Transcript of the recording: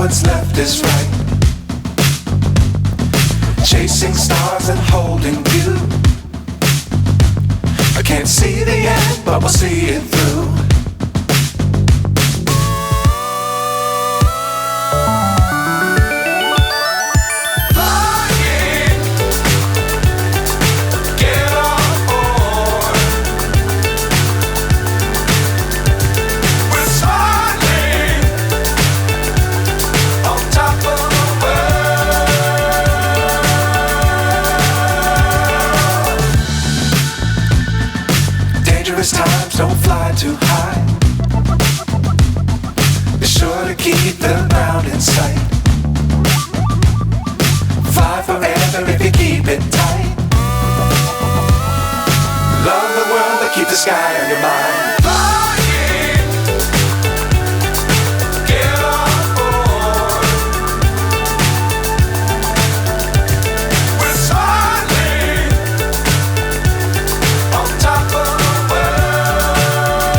what's left is right. Chasing stars and holding you. I can't see the end, but we'll see it through. Times don't fly too high. Be sure to keep the ground in sight. Fly forever if you keep it tight. Love the world but keep the sky on your mind.